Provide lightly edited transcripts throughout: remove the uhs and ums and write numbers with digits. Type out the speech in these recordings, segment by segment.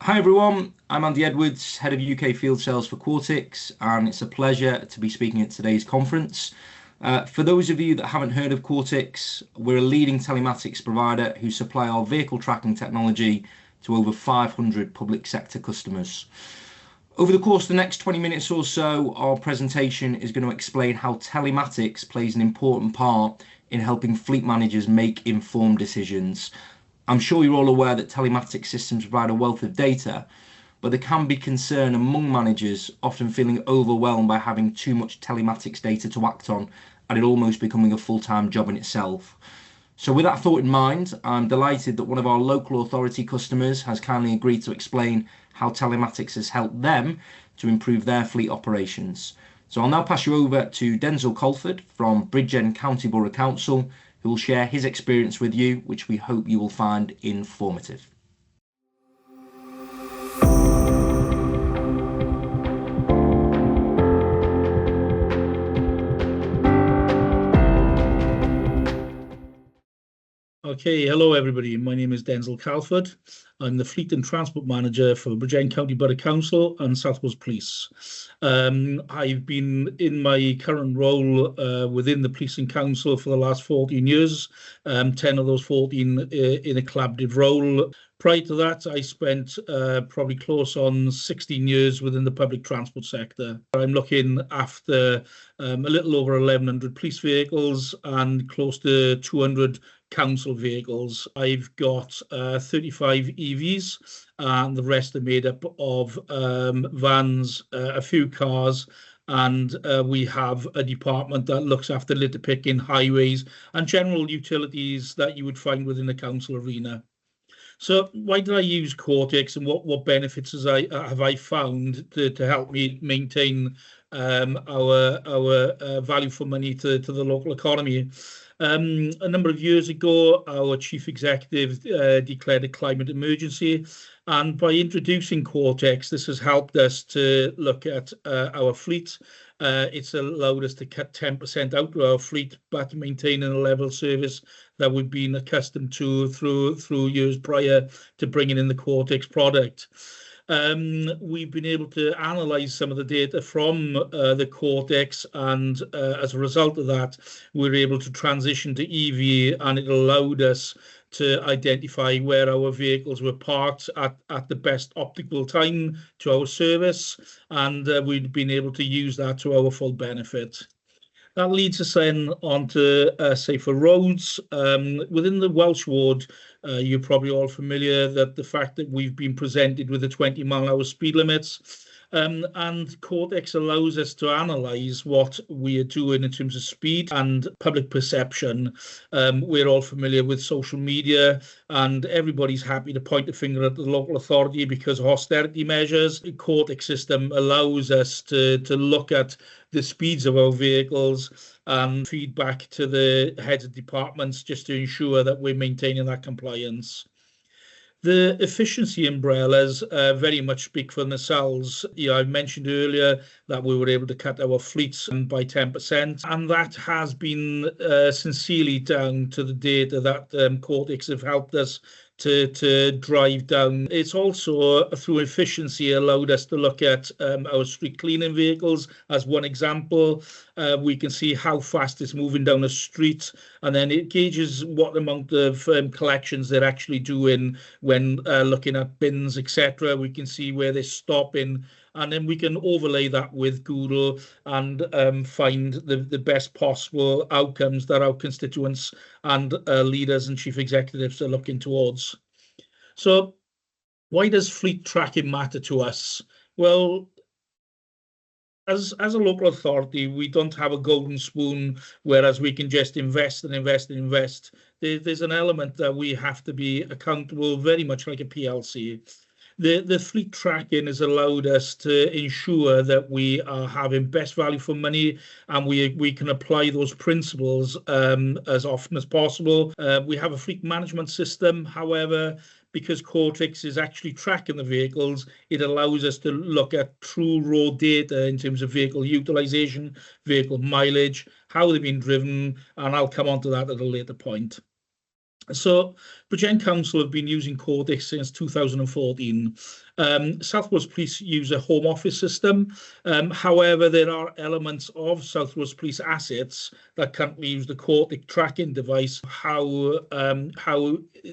Hi everyone, I'm Andy Edwards, Head of UK Field Sales for Quartix, and it's a pleasure to be speaking at today's conference. For those of you that haven't heard of Quartix, we're a leading telematics provider who supply our vehicle tracking technology to over 500 public sector customers. Over the course of the next 20 minutes or so, our presentation is going to explain how telematics plays an important part in helping fleet managers make informed decisions. I'm sure you're all aware that telematics systems provide a wealth of data, but there can be concern among managers, often feeling overwhelmed by having too much telematics data to act on and it almost becoming a full-time job in itself. So with that thought in mind, I'm delighted that one of our local authority customers has kindly agreed to explain how telematics has helped them to improve their fleet operations. So I'll now pass you over to Denzil Calford from Bridgend County Borough Council, who will share his experience with you, which we hope you will find informative. Okay, hello everybody. My name is Denzil Calford. I'm the Fleet and Transport Manager for Bridgend County Borough Council and South Wales Police. I've been in my current role within the Police and Council for the last 14 years, 10 of those 14 in a collaborative role. Prior to that, I spent probably close on 16 years within the public transport sector. I'm looking after a little over 1,100 police vehicles and close to 200 council vehicles. I've got 35 EVs and the rest are made up of vans, a few cars, and we have a department that looks after litter picking, highways and general utilities that you would find within the council arena. So why did I use Quartix and what benefits have I found to help me maintain our value for money to the local economy? A number of years ago, our chief executive declared a climate emergency, and by introducing Quartix, this has helped us to look at our fleet. It's allowed us to cut 10% out of our fleet, but maintaining a level of service that we've been accustomed to through years prior to bringing in the Quartix product. We've been able to analyze some of the data from the Quartix, and as a result of that, we're able to transition to EV, and it allowed us to identify where our vehicles were parked at the best optimal time to our service, and we've been able to use that to our full benefit. That leads us then onto safer roads. Within the Welsh ward, you're probably all familiar that the fact that we've been presented with the 20-mile-an-hour speed limits, and Quartix allows us to analyse what we are doing in terms of speed and public perception. We're all familiar with social media, and everybody's happy to point the finger at the local authority because of austerity measures. The Quartix system allows us to look at the speeds of our vehicles and feedback to the heads of departments just to ensure that we're maintaining that compliance. The efficiency umbrellas very much speak for themselves. I mentioned earlier that we were able to cut our fleets by 10%, and that has been sincerely down to the data that Quartix have helped us to drive down. It's also through efficiency allowed us to look at our street cleaning vehicles as one example. We can see how fast it's moving down the street, and then it gauges what amount of collections they're actually doing when looking at bins, etc. We can see where they're stopping, and then we can overlay that with Google and find the best possible outcomes that our constituents and leaders and chief executives are looking towards. So why does fleet tracking matter to us? Well, as a local authority, we don't have a golden spoon, whereas we can just invest and invest and invest. There's an element that we have to be accountable, very much like a PLC. The fleet tracking has allowed us to ensure that we are having best value for money, and we can apply those principles as often as possible. We have a fleet management system, however, because Quartix is actually tracking the vehicles, it allows us to look at true raw data in terms of vehicle utilization, vehicle mileage, how they've been driven, and I'll come on to that at a later point. So Bridgend Council have been using Quartix since 2014. South Wales Police use a home office system. However, there are elements of South Wales Police assets that currently use the Quartix tracking device. How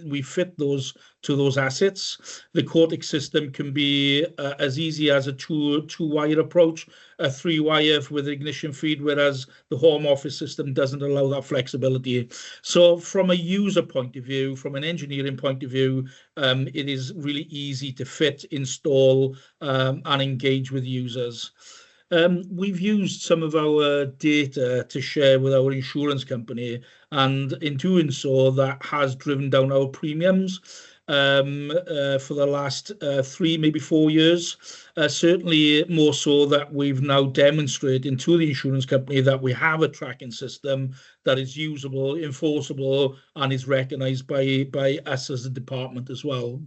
we fit those to those assets. The Quartix system can be as easy as a two-wire approach, a 3-wire with ignition feed, whereas the home office system doesn't allow that flexibility. So from a user point of view, from an engineering point of view, it is really easy to fit, install, and engage with users. We've used some of our data to share with our insurance company, and in doing so, that has driven down our premiums for the last 3, maybe 4 years. Certainly more so that we've now demonstrated to the insurance company that we have a tracking system that is usable, enforceable, and is recognised by us as a department as well.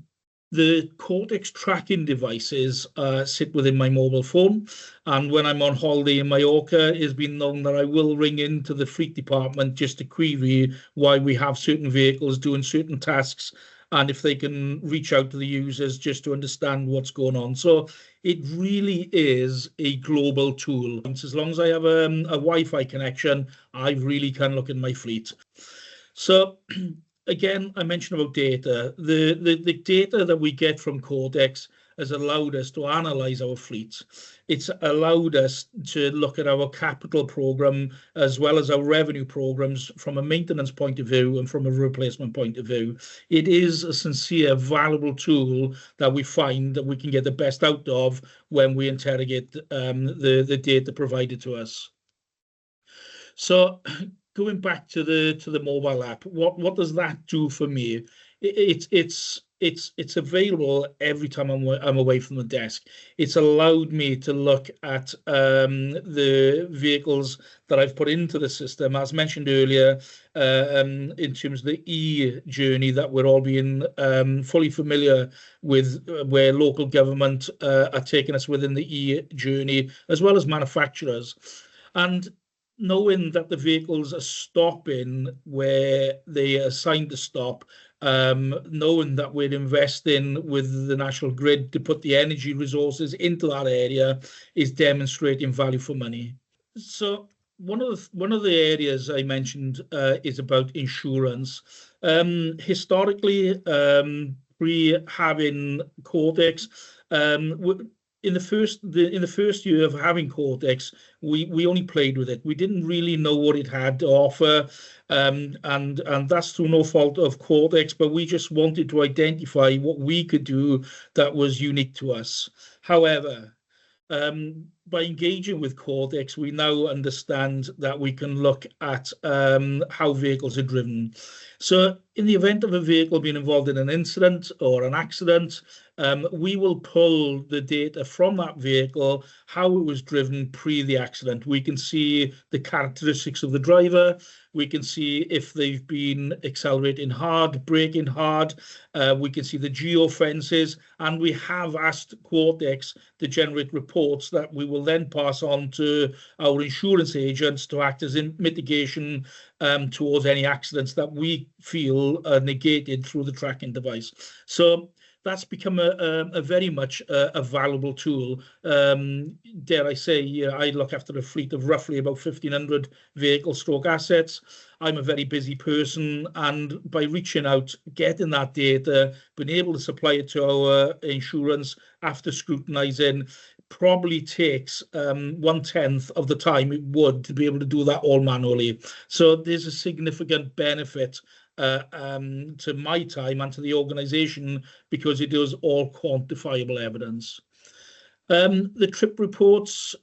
The Quartix tracking devices sit within my mobile phone, and when I'm on holiday in Mallorca, it's been known that I will ring into the fleet department just to query why we have certain vehicles doing certain tasks, and if they can reach out to the users just to understand what's going on. So it really is a global tool. As long as I have a Wi-Fi connection, I really can look in my fleet. So again, I mentioned about data. The data that we get from Quartix has allowed us to analyze our fleet. It's allowed us to look at our capital program as well as our revenue programs from a maintenance point of view and from a replacement point of view. It is a sincere, valuable tool that we find that we can get the best out of when we interrogate the data provided to us. So going back to the mobile app, what does that do for me? It's available every time I'm away from the desk. It's allowed me to look at the vehicles that I've put into the system, as mentioned earlier, in terms of the e-journey that we're all being fully familiar with, where local government are taking us within the e-journey, as well as manufacturers. And knowing that the vehicles are stopping where they are assigned to stop, knowing that we're investing with the national grid to put the energy resources into that area is demonstrating value for money. So one of the areas I mentioned is about insurance. Historically, pre having Quartix, in the first year of having Quartix, we only played with it. We didn't really know what it had to offer, and that's through no fault of Quartix, but we just wanted to identify what we could do that was unique to us. However, by engaging with Quartix, we now understand that we can look at how vehicles are driven. So in the event of a vehicle being involved in an incident or an accident, we will pull the data from that vehicle, how it was driven pre the accident. We can see the characteristics of the driver. We can see if they've been accelerating hard, braking hard. We can see the geofences, and we have asked Quartix to generate reports that we will then pass on to our insurance agents to act as in mitigation towards any accidents that we feel are negated through the tracking device. So that's become a very much a valuable tool. Dare I say, I look after a fleet of roughly about 1,500 vehicle stroke assets. I'm a very busy person, and by reaching out, getting that data, being able to supply it to our insurance after scrutinising, probably takes 1/10 of the time it would to be able to do that all manually. So there's a significant benefit to my time and to the organisation because it is all quantifiable evidence. The trip reports,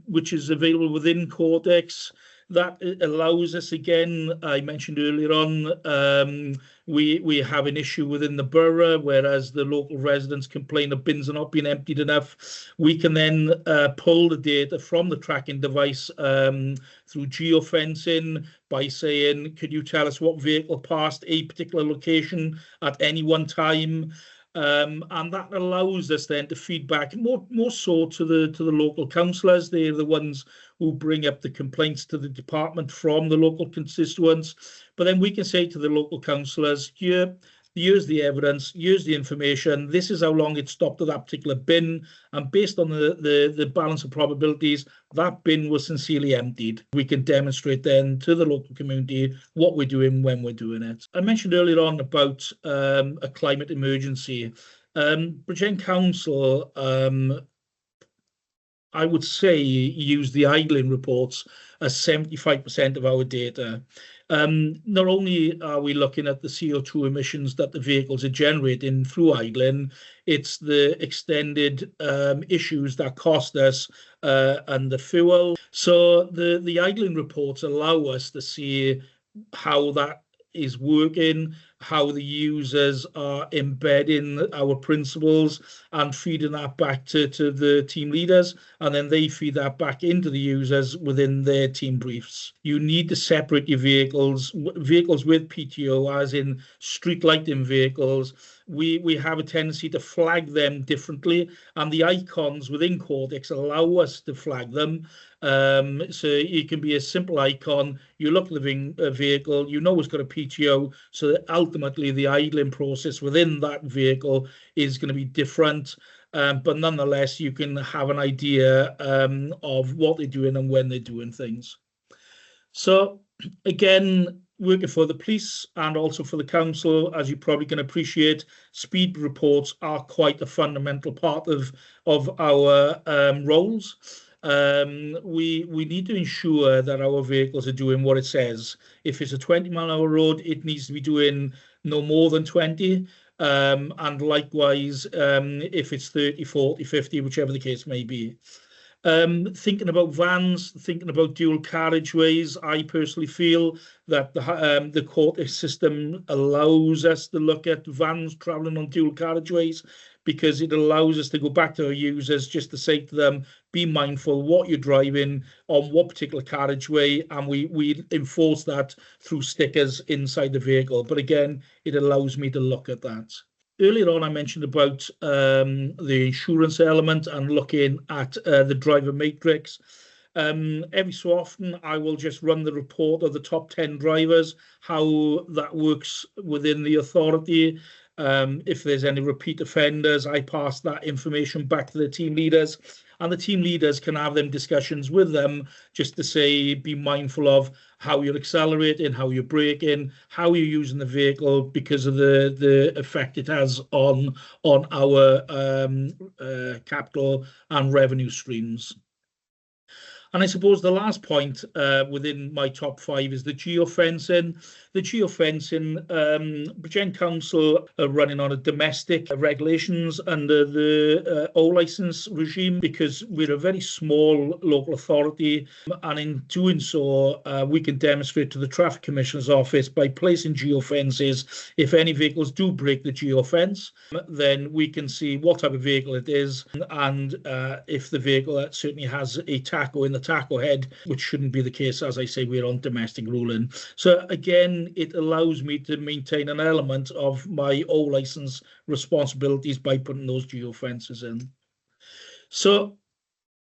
which is available within Quartix, that allows us, again, I mentioned earlier on, we have an issue within the borough, whereas the local residents complain the bins are not being emptied enough. We can then pull the data from the tracking device through geofencing by saying, could you tell us what vehicle passed a particular location at any one time? And that allows us then to feedback more so to the local councillors. They're the ones who bring up the complaints to the department from the local constituents. But then we can say to the local councillors, here, here's the evidence, here's the information, this is how long it stopped at that particular bin, and based on the balance of probabilities, that bin was sincerely emptied. We can demonstrate then to the local community what we're doing when we're doing it. I mentioned earlier on about a climate emergency. Bridgend Council, I would say, use the idling reports as 75% of our data. Not only are we looking at the CO2 emissions that the vehicles are generating through idling, it's the extended issues that cost us and the fuel. So the idling reports allow us to see how that is working, how the users are embedding our principles and feeding that back to the team leaders, and then they feed that back into the users within their team briefs. You need to separate your vehicles with PTO, as in street lighting vehicles. We have a tendency to flag them differently, and the icons within Quartix allow us to flag them. So it can be a simple icon. You look at the vehicle, you know it's got a PTO, so that ultimately the idling process within that vehicle is going to be different. But nonetheless, you can have an idea of what they're doing and when they're doing things. So again, working for the police and also for the council, as you probably can appreciate, speed reports are quite a fundamental part of our roles. We need to ensure that our vehicles are doing what it says. If it's a 20-mile-an-hour road, it needs to be doing no more than 20. And likewise, if it's 30, 40, 50, whichever the case may be. Thinking about vans, thinking about dual carriageways, I personally feel that the Quartix system allows us to look at vans travelling on dual carriageways, because it allows us to go back to our users just to say to them, be mindful what you're driving on what particular carriageway, and we enforce that through stickers inside the vehicle. But again, it allows me to look at that. Earlier on, I mentioned about the insurance element and looking at the driver matrix. Every so often, I will just run the report of the top 10 drivers, how that works within the authority. If there's any repeat offenders, I pass that information back to the team leaders, and the team leaders can have them discussions with them just to say, be mindful of how you're accelerating, how you're braking, how you're using the vehicle, because of the effect it has on our capital and revenue streams. And I suppose the last point within my top 5 is the geofencing. The geofencing, Bridgend Council are running on a domestic regulations under the O licence regime, because we're a very small local authority, and in doing so, we can demonstrate to the Traffic Commissioner's Office by placing geofences. If any vehicles do break the geofence, then we can see what type of vehicle it is, and if the vehicle certainly has a tacho in the tacho head, which shouldn't be the case. As I say, we're on domestic ruling. So again, it allows me to maintain an element of my O licence responsibilities by putting those geofences in. So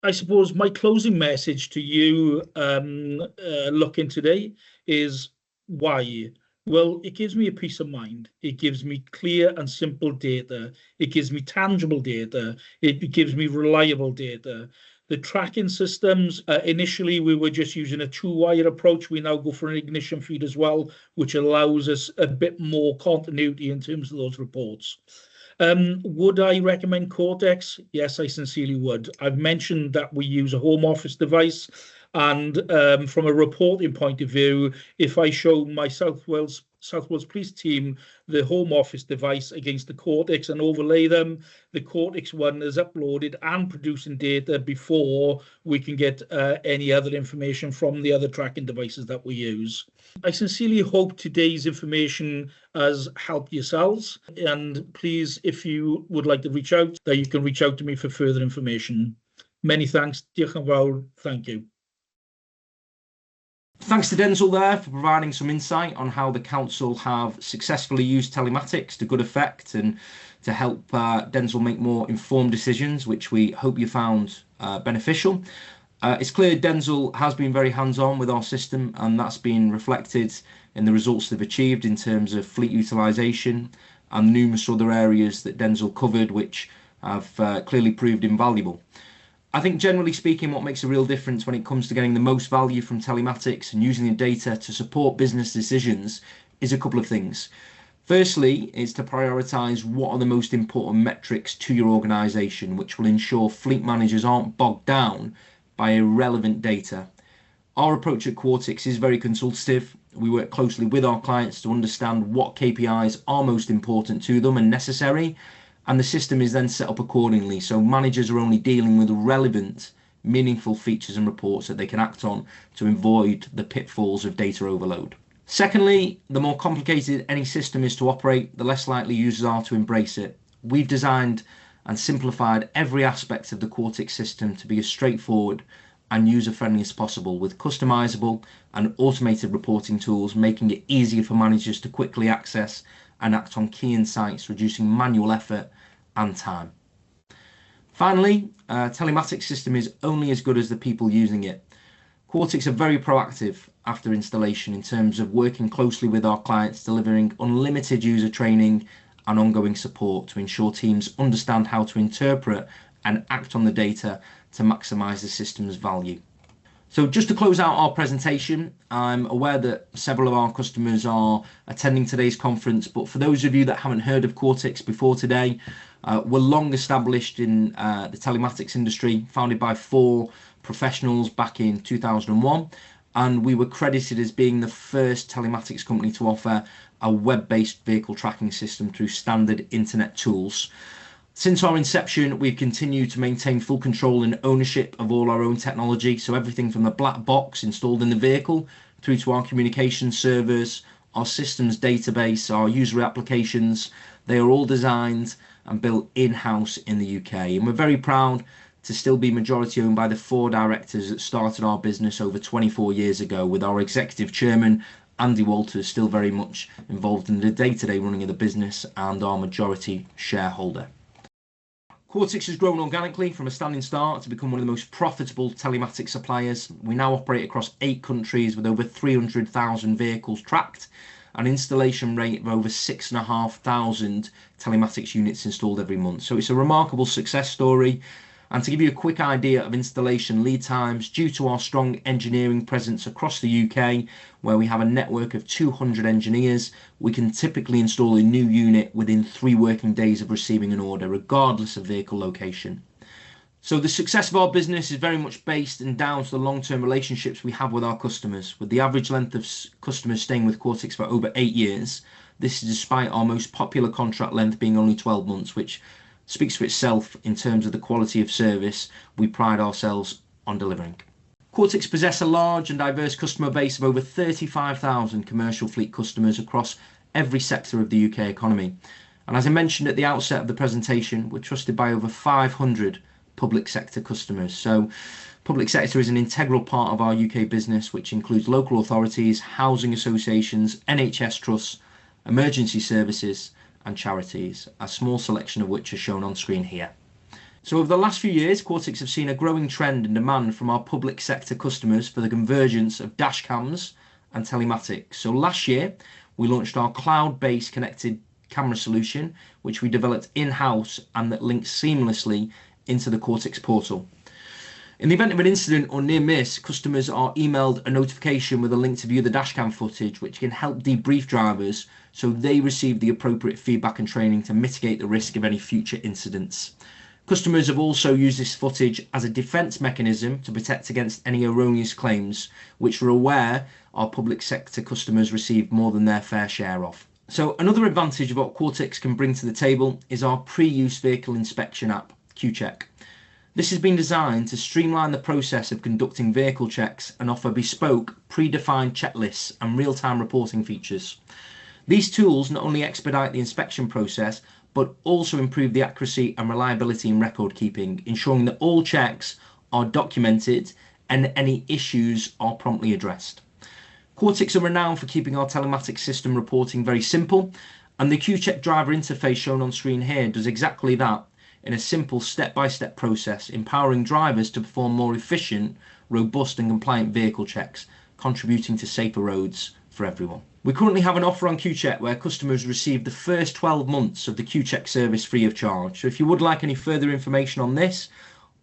I suppose my closing message to you looking today is why? Well, it gives me a peace of mind. It gives me clear and simple data. It gives me tangible data. It gives me reliable data. The tracking systems, initially we were just using a 2-wire approach. We now go for an ignition feed as well, which allows us a bit more continuity in terms of those reports. Would I recommend Quartix? Yes, I sincerely would. I've mentioned that we use a home office device, and from a reporting point of view, if I show my South Wales Police team the home office device against the Quartix and overlay them, the Quartix one is uploaded and producing data before we can get any other information from the other tracking devices that we use. I sincerely hope today's information has helped yourselves, and please, if you would like to reach out, that you can reach out to me for further information. Many thanks. Diolch yn fawr. Thank you. Thanks to Denzil there for providing some insight on how the council have successfully used telematics to good effect and to help Denzil make more informed decisions, which we hope you found beneficial. It's clear Denzil has been very hands-on with our system, and that's been reflected in the results they've achieved in terms of fleet utilisation and numerous other areas that Denzil covered, which have clearly proved invaluable. I think generally speaking, what makes a real difference when it comes to getting the most value from telematics and using the data to support business decisions is a couple of things. Firstly, is to prioritise what are the most important metrics to your organisation, which will ensure fleet managers aren't bogged down by irrelevant data. Our approach at Quartix is very consultative. We work closely with our clients to understand what KPIs are most important to them and necessary, and the system is then set up accordingly, so managers are only dealing with relevant, meaningful features and reports that they can act on to avoid the pitfalls of data overload. Secondly, the more complicated any system is to operate, the less likely users are to embrace it. We've designed and simplified every aspect of the Quartix system to be as straightforward and user-friendly as possible, with customizable and automated reporting tools, making it easier for managers to quickly access and act on key insights, reducing manual effort and time. Finally, telematics system is only as good as the people using it. Quartix are very proactive after installation in terms of working closely with our clients, delivering unlimited user training and ongoing support to ensure teams understand how to interpret and act on the data to maximise the system's value. So just to close out our presentation, I'm aware that several of our customers are attending today's conference, but for those of you that haven't heard of Quartix before today, we're long established in the telematics industry, founded by 4 professionals back in 2001, and we were credited as being the first telematics company to offer a web-based vehicle tracking system through standard internet tools. Since our inception, we've continued to maintain full control and ownership of all our own technology, so everything from the black box installed in the vehicle through to our communication servers, our systems database, our user applications, they are all designed and built in-house in the UK. And we're very proud to still be majority owned by the 4 directors that started our business over 24 years ago, with our executive chairman, Andy Walters, still very much involved in the day-to-day running of the business and our majority shareholder. Quartix has grown organically from a standing start to become one of the most profitable telematics suppliers. We now operate across 8 countries with over 300,000 vehicles tracked, an installation rate of over 6,500 telematics units installed every month. So it's a remarkable success story. And to give you a quick idea of installation lead times, due to our strong engineering presence across the UK, where we have a network of 200 engineers, we can typically install a new unit within 3 working days of receiving an order, regardless of vehicle location. So the success of our business is very much based and down to the long-term relationships we have with our customers, with the average length of customers staying with Quartix for over 8 years. This is despite our most popular contract length being only 12 months, which speaks for itself in terms of the quality of service we pride ourselves on delivering. Quartix possess a large and diverse customer base of over 35,000 commercial fleet customers across every sector of the UK economy. And as I mentioned at the outset of the presentation, we're trusted by over 500 public sector customers. So public sector is an integral part of our UK business, which includes local authorities, housing associations, NHS trusts, emergency services, and charities, a small selection of which are shown on screen here. So over the last few years, Quartix have seen a growing trend in demand from our public sector customers for the convergence of dash cams and telematics. So last year, we launched our cloud-based connected camera solution, which we developed in-house and that links seamlessly into the Quartix portal. In the event of an incident or near miss, customers are emailed a notification with a link to view the dashcam footage, which can help debrief drivers so they receive the appropriate feedback and training to mitigate the risk of any future incidents. Customers have also used this footage as a defence mechanism to protect against any erroneous claims, which we're aware our public sector customers receive more than their fair share of. So another advantage of what Quartix can bring to the table is our pre-use vehicle inspection app, QCheck. This has been designed to streamline the process of conducting vehicle checks and offer bespoke, predefined checklists and real-time reporting features. These tools not only expedite the inspection process, but also improve the accuracy and reliability in record keeping, ensuring that all checks are documented and any issues are promptly addressed. Quartix are renowned for keeping our telematics system reporting very simple, and the QCheck driver interface shown on screen here does exactly that. in a simple step-by-step process, empowering drivers to perform more efficient, robust and compliant vehicle checks, contributing to safer roads for everyone. We currently have an offer on QCheck where customers receive the first 12 months of the QCheck service free of charge. So if you would like any further information on this,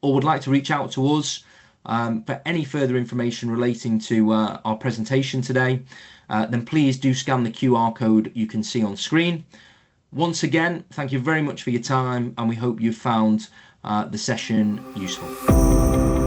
or would like to reach out to us for any further information relating to our presentation today, then please do scan the QR code you can see on screen. Once again, thank you very much for your time, and we hope you found the session useful.